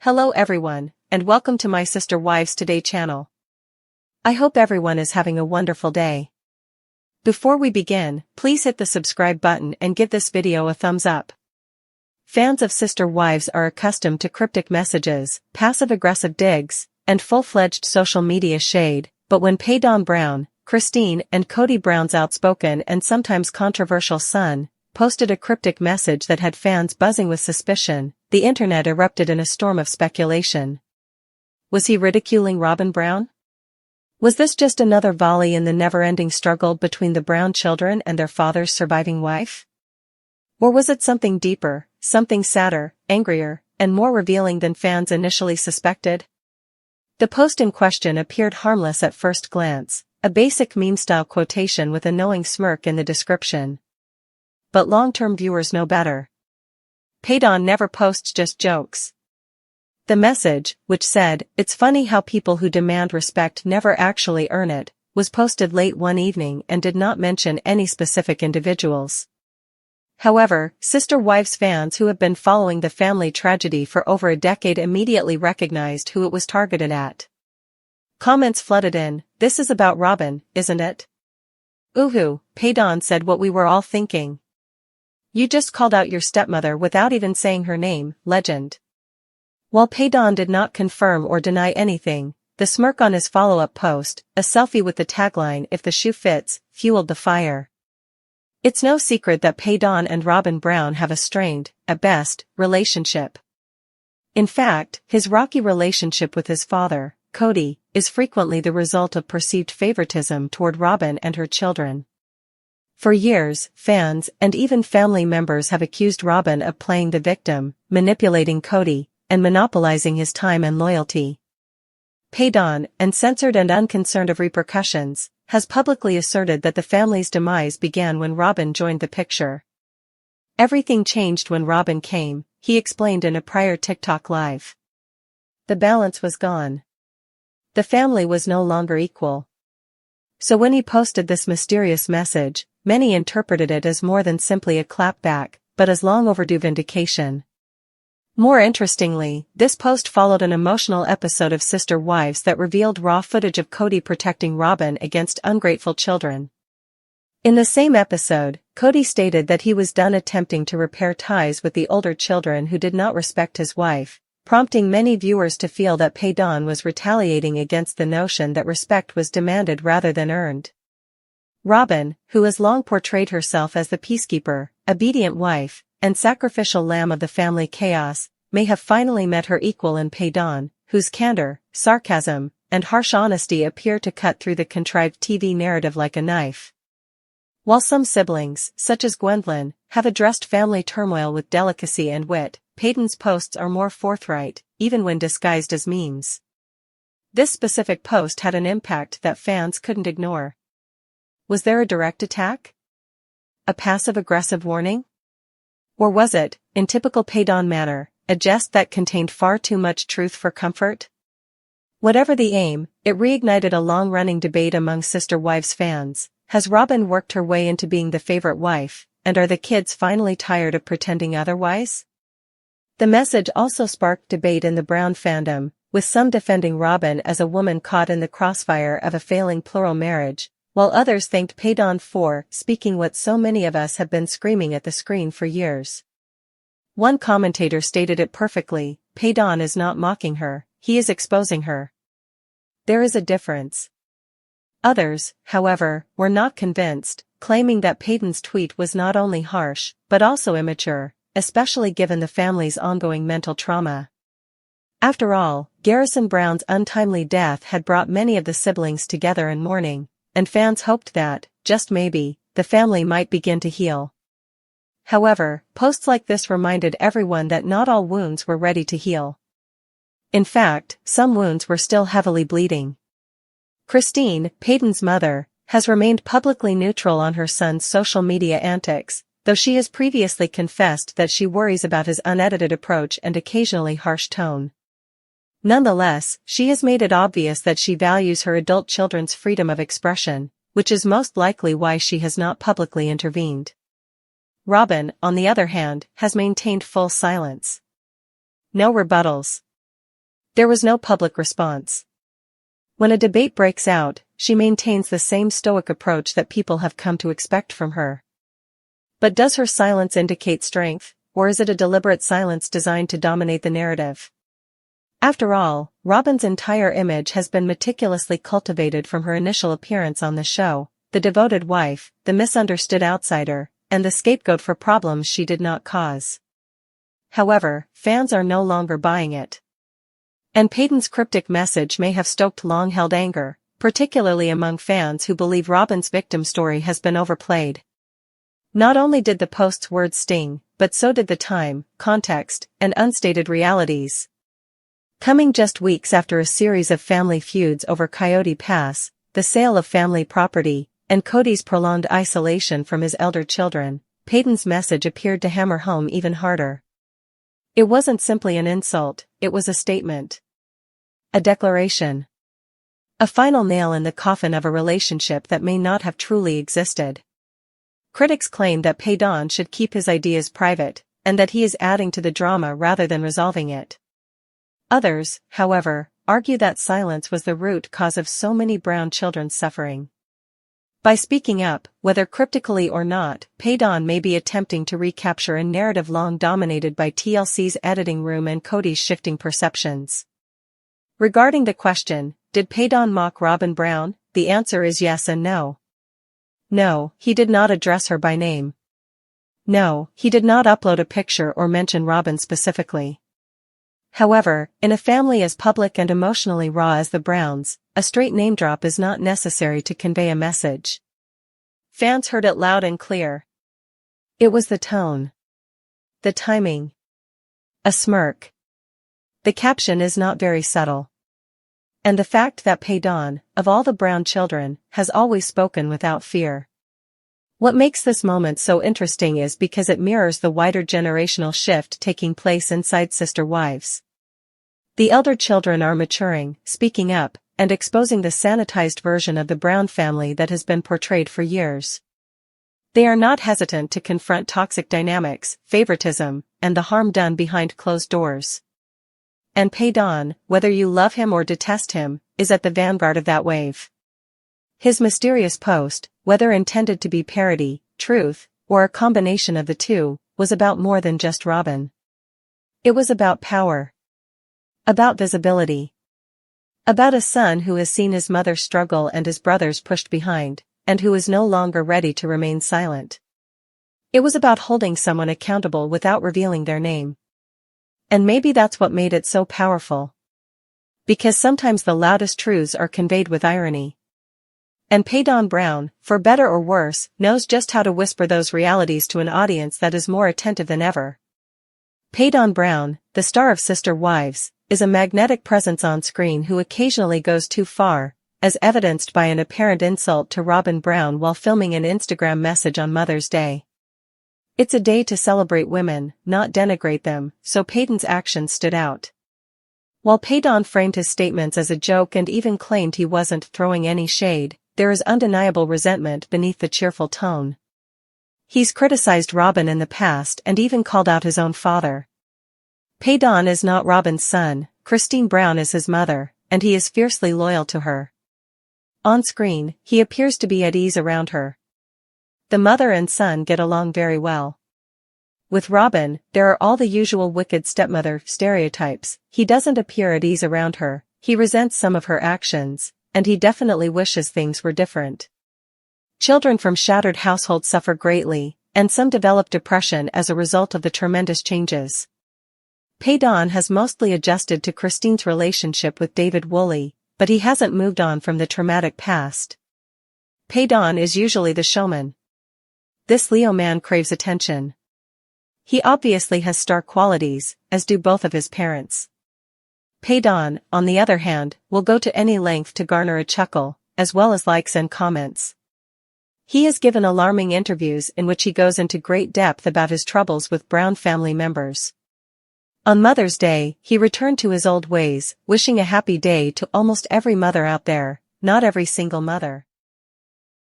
Hello everyone, and welcome to my Sister Wives Today channel. I hope everyone is having a wonderful day. Before we begin, please hit the subscribe button and give this video a thumbs up. Fans of Sister Wives are accustomed to cryptic messages, passive-aggressive digs, and full-fledged social media shade, but when Paedon Brown, Christine and Cody Brown's outspoken and sometimes controversial son, posted a cryptic message that had fans buzzing with suspicion, the internet erupted in a storm of speculation. Was he ridiculing Robyn Brown? Was this just another volley in the never-ending struggle between the Brown children and their father's surviving wife? Or was it something deeper, something sadder, angrier, and more revealing than fans initially suspected? The post in question appeared harmless at first glance, a basic meme-style quotation with a knowing smirk in the description. But long-term viewers know better. Paedon never posts just jokes. The message, which said, "It's funny how people who demand respect never actually earn it," was posted late one evening and did not mention any specific individuals. However, Sister Wives fans who have been following the family tragedy for over a decade immediately recognized who it was targeted at. Comments flooded in, "This is about Robyn, isn't it? Ooh, Paedon said what we were all thinking. You just called out your stepmother without even saying her name, legend." While Paedon did not confirm or deny anything, the smirk on his follow-up post, a selfie with the tagline "If the shoe fits," fueled the fire. It's no secret that Paedon and Robyn Brown have a strained, at best, relationship. In fact, his rocky relationship with his father, Cody, is frequently the result of perceived favoritism toward Robyn and her children. For years, fans and even family members have accused Robyn of playing the victim, manipulating Cody, and monopolizing his time and loyalty. Paedon, uncensored and unconcerned of repercussions, has publicly asserted that the family's demise began when Robyn joined the picture. Everything changed when Robyn came, he explained in a prior TikTok live. The balance was gone. The family was no longer equal. So when he posted this mysterious message, many interpreted it as more than simply a clapback, but as long overdue vindication. More interestingly, this post followed an emotional episode of Sister Wives that revealed raw footage of Cody protecting Robyn against ungrateful children. In the same episode, Cody stated that he was done attempting to repair ties with the older children who did not respect his wife, prompting many viewers to feel that Paedon was retaliating against the notion that respect was demanded rather than earned. Robyn, who has long portrayed herself as the peacekeeper, obedient wife, and sacrificial lamb of the family chaos, may have finally met her equal in Paedon, whose candor, sarcasm, and harsh honesty appear to cut through the contrived TV narrative like a knife. While some siblings, such as Gwendolyn, have addressed family turmoil with delicacy and wit, Paedon's posts are more forthright, even when disguised as memes. This specific post had an impact that fans couldn't ignore. Was there a direct attack? A passive-aggressive warning? Or was it, in typical Paedon manner, a jest that contained far too much truth for comfort? Whatever the aim, it reignited a long-running debate among Sister Wives fans. Has Robyn worked her way into being the favorite wife, and are the kids finally tired of pretending otherwise? The message also sparked debate in the Brown fandom, with some defending Robyn as a woman caught in the crossfire of a failing plural marriage, while others thanked Paedon for speaking what so many of us have been screaming at the screen for years. One commentator stated it perfectly, "Paedon is not mocking her, he is exposing her." There is a difference. Others, however, were not convinced, claiming that Paedon's tweet was not only harsh, but also immature, especially given the family's ongoing mental trauma. After all, Garrison Brown's untimely death had brought many of the siblings together in mourning, and fans hoped that, just maybe, the family might begin to heal. However, posts like this reminded everyone that not all wounds were ready to heal. In fact, some wounds were still heavily bleeding. Christine, Paedon's mother, has remained publicly neutral on her son's social media antics, though she has previously confessed that she worries about his unedited approach and occasionally harsh tone. Nonetheless, she has made it obvious that she values her adult children's freedom of expression, which is most likely why she has not publicly intervened. Robyn, on the other hand, has maintained full silence. No rebuttals. There was no public response. When a debate breaks out, she maintains the same stoic approach that people have come to expect from her. But does her silence indicate strength, or is it a deliberate silence designed to dominate the narrative? After all, Robyn's entire image has been meticulously cultivated from her initial appearance on the show, the devoted wife, the misunderstood outsider, and the scapegoat for problems she did not cause. However, fans are no longer buying it. And Paedon's cryptic message may have stoked long-held anger, particularly among fans who believe Robyn's victim story has been overplayed. Not only did the post's words sting, but so did the time, context, and unstated realities. Coming just weeks after a series of family feuds over Coyote Pass, the sale of family property, and Cody's prolonged isolation from his elder children, Paedon's message appeared to hammer home even harder. It wasn't simply an insult, it was a statement. A declaration. A final nail in the coffin of a relationship that may not have truly existed. Critics claim that Paedon should keep his ideas private, and that he is adding to the drama rather than resolving it. Others, however, argue that silence was the root cause of so many brown children's suffering. By speaking up, whether cryptically or not, Paedon may be attempting to recapture a narrative long dominated by TLC's editing room and Cody's shifting perceptions. Regarding the question, did Paedon mock Robyn Brown? The answer is yes and no. No, he did not address her by name. No, he did not upload a picture or mention Robyn specifically. However, in a family as public and emotionally raw as the Browns, a straight name drop is not necessary to convey a message. Fans heard it loud and clear. It was the tone. The timing. A smirk. The caption is not very subtle. And the fact that Paedon, of all the Brown children, has always spoken without fear. What makes this moment so interesting is because it mirrors the wider generational shift taking place inside sister wives. The elder children are maturing, speaking up, and exposing the sanitized version of the Brown family that has been portrayed for years. They are not hesitant to confront toxic dynamics, favoritism, and the harm done behind closed doors. And Paedon, whether you love him or detest him, is at the vanguard of that wave. His mysterious post, whether intended to be parody, truth, or a combination of the two, was about more than just Robyn. It was about power. About visibility. About a son who has seen his mother struggle and his brothers pushed behind, and who is no longer ready to remain silent. It was about holding someone accountable without revealing their name. And maybe that's what made it so powerful. Because sometimes the loudest truths are conveyed with irony. And Paedon Brown, for better or worse, knows just how to whisper those realities to an audience that is more attentive than ever. Paedon Brown, the star of Sister Wives, is a magnetic presence on screen who occasionally goes too far, as evidenced by an apparent insult to Robyn Brown while filming an Instagram message on Mother's Day. It's a day to celebrate women, not denigrate them, so Paedon's actions stood out. While Paedon framed his statements as a joke and even claimed he wasn't throwing any shade, there is undeniable resentment beneath the cheerful tone. He's criticized Robyn in the past and even called out his own father. Paedon is not Robyn's son, Christine Brown is his mother, and he is fiercely loyal to her. On screen, he appears to be at ease around her. The mother and son get along very well. With Robyn, there are all the usual wicked stepmother stereotypes. He doesn't appear at ease around her, he resents some of her actions, and he definitely wishes things were different. Children from shattered households suffer greatly, and some develop depression as a result of the tremendous changes. Paedon has mostly adjusted to Christine's relationship with David Woolley, but he hasn't moved on from the traumatic past. Paedon is usually the showman. This Leo man craves attention. He obviously has star qualities, as do both of his parents. Paedon, on the other hand, will go to any length to garner a chuckle, as well as likes and comments. He has given alarming interviews in which he goes into great depth about his troubles with Brown family members. On Mother's Day, he returned to his old ways, wishing a happy day to almost every mother out there, not every single mother.